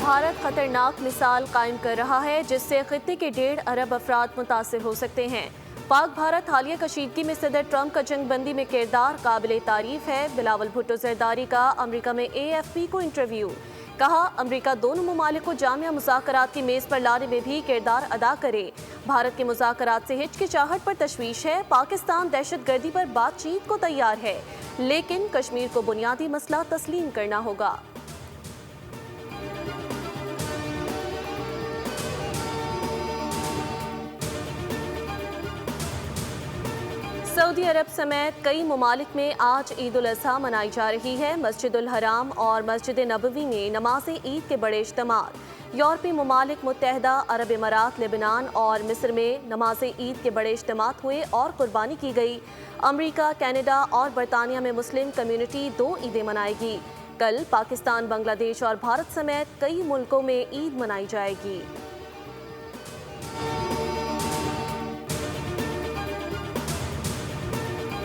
भारत खतरनाक मिसाल कायम कर रहा है जिससे खित्ते के 1.5 अरब अफराद मुतासिर हो सकते हैं। पाक भारत हालिया कशीदगी में सदर ट्रंप का जंगबंदी में किरदार काबिल तारीफ है। बिलावल भुट्टो जरदारी का अमरीका में AFP को इंटरव्यू। कहा, अमरीका दोनों ममालिक को जामिया मुज़ाकरात की मेज़ पर लाने में भी किरदार अदा करे। भारत के मुज़ाकरात से हिचकिचाहट पर तशवीश है। पाकिस्तान दहशतगर्दी पर बातचीत को तैयार है, लेकिन कश्मीर को बुनियादी मसला तस्लीम करना होगा। सऊदी अरब समेत कई ममालिक में आज ईद उल अज़हा मनाई जा रही है। मस्जिदुल हराम और मस्जिद नबवी में नमाज ईद के बड़े इज्तिमात। यूरोपीय ममालिक, मुत्तहदा अरब इमारात, लेबनान और मिस्र में नमाज ईद के बड़े इज्तिमात हुए और कुर्बानी की गई। अमरीका, कनाडा और बरतानिया में मुस्लिम कम्युनिटी 2 ईदें मनाएगी। कल पाकिस्तान, बांग्लादेश और भारत समेत कई मुल्कों में ईद मनाई जाएगी।